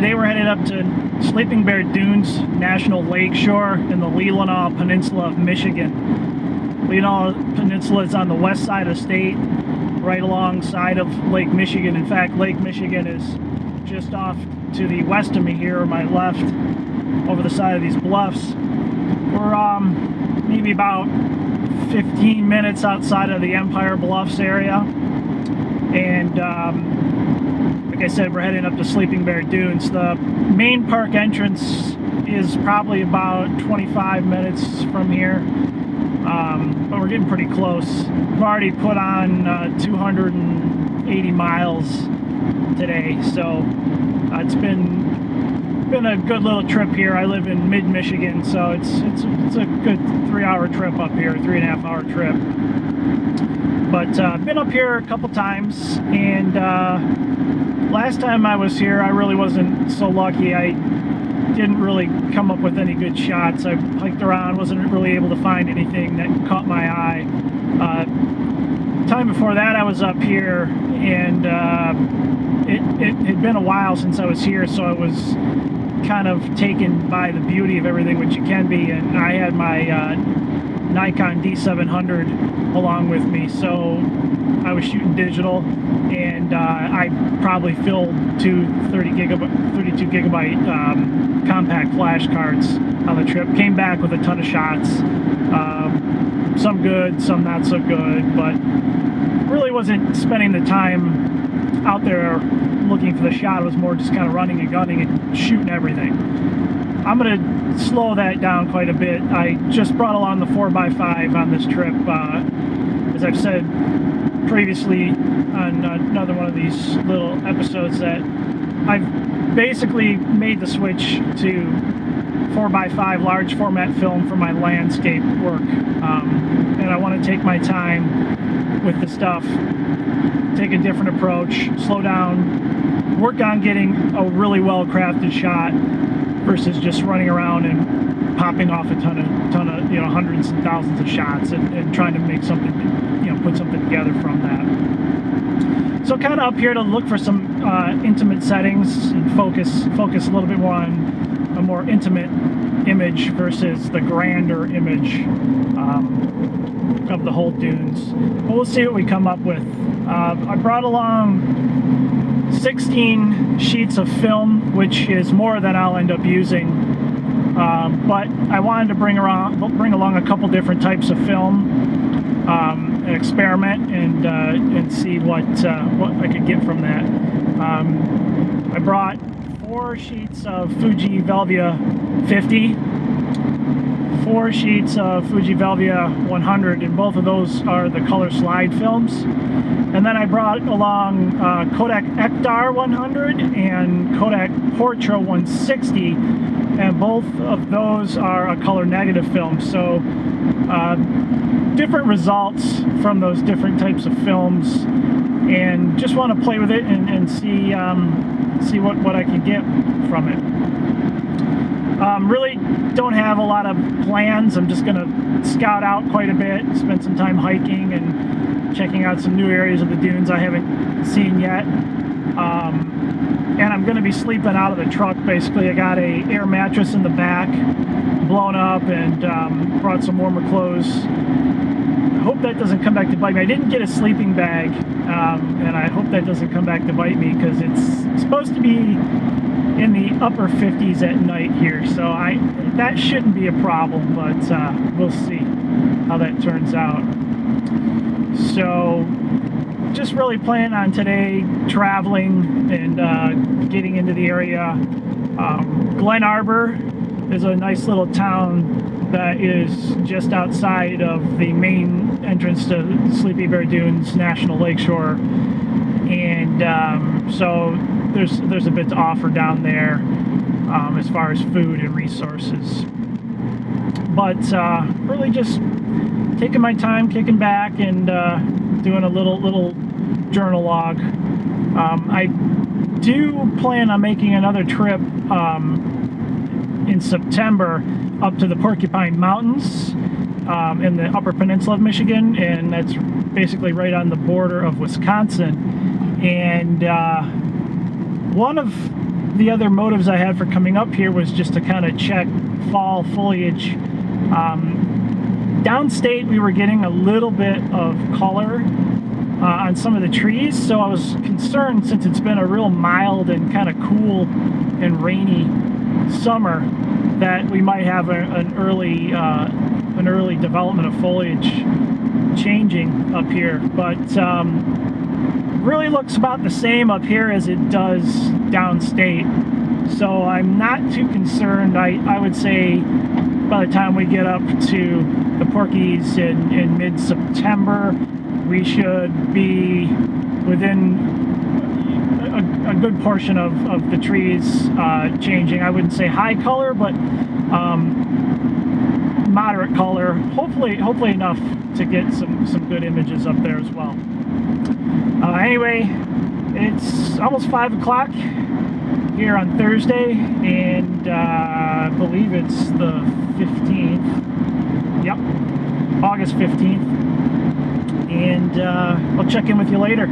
Today we're headed up to Sleeping Bear Dunes National Lakeshore in the Leelanau Peninsula of Michigan. Leelanau Peninsula is on the west side of the state, right alongside of Lake Michigan. In fact, Lake Michigan is just off to the west of me here, or my left, over the side of these bluffs. We're maybe about 15 minutes outside of the Empire Bluffs area, and like I said, we're heading up to Sleeping Bear Dunes. The main park entrance is probably about 25 minutes from here, but we're getting pretty close. I've already put on 280 miles today, so it's been a good little trip here. I live in mid-Michigan, so it's a good 3-hour trip up here, 3.5-hour trip. But I've been up here a couple times, and last time I was here, I really wasn't so lucky. I didn't really come up with any good shots. I hiked around, wasn't really able to find anything that caught my eye. Time before that, I was up here, and it had been a while since I was here, so I was kind of taken by the beauty of everything, which you can be, and I had my Nikon D700 along with me, so I was shooting digital, and I probably filled two 32 gigabyte compact flash cards on the trip. Came back with a ton of shots, some good, some not so good, but really wasn't spending the time out there looking for the shot. It was more just kind of running and gunning and shooting everything. I'm going to slow that down quite a bit. I just brought along the 4x5 on this trip. As I've said previously on another one of these little episodes, that I've basically made the switch to 4x5 large format film for my landscape work. And I want to take my time with the stuff, take a different approach, slow down, work on getting a really well crafted shot versus just running around and popping off a ton of hundreds and thousands of shots and trying to make something, put something together from that. So kind of up here to look for some intimate settings and focus a little bit more on a more intimate image versus the grander image of the whole dunes. But we'll see what we come up with. I brought along 16 sheets of film, which is more than I'll end up using, but I wanted to bring along a couple different types of film, and experiment and see what I could get from that. I brought 4 sheets of Fuji Velvia 50, 4 sheets of Fuji Velvia 100, and both of those are the color slide films. And then I brought along Kodak Ektar 100 and Kodak Portra 160, and both of those are a color negative film. So different results from those different types of films, and just want to play with it and see what I can get from it. Really don't have a lot of plans. I'm just going to scout out quite a bit, spend some time hiking and checking out some new areas of the dunes I haven't seen yet. And I'm going to be sleeping out of the truck, basically. I got a air mattress in the back, blown up, and brought some warmer clothes. I hope that doesn't come back to bite me. I didn't get a sleeping bag, and I hope that doesn't come back to bite me, because it's supposed to be in the upper 50s at night here, so that shouldn't be a problem, but we'll see how that turns out. So just really planning on today traveling and getting into the area. Glen Arbor is a nice little town that is just outside of the main entrance to Sleeping Bear Dunes National Lakeshore, and so there's a bit to offer down there as far as food and resources. But really just taking my time, kicking back, and doing a little journal log. I do plan on making another trip in September up to the Porcupine Mountains in the Upper Peninsula of Michigan, and that's basically right on the border of Wisconsin. And one of the other motives I had for coming up here was just to kind of check fall foliage. Downstate, we were getting a little bit of color on some of the trees, so I was concerned, since it's been a real mild and kind of cool and rainy summer, that we might have an early development of foliage changing up here. But really looks about the same up here as it does downstate, so I'm not too concerned. I would say by the time we get up to the Porkies in mid-September, we should be within a good portion of the trees changing. I wouldn't say high color, but moderate color. Hopefully enough to get some good images up there as well. Anyway, it's almost 5 o'clock here on Thursday, and I believe it's the 15th. Yep, August 15th. And I'll check in with you later.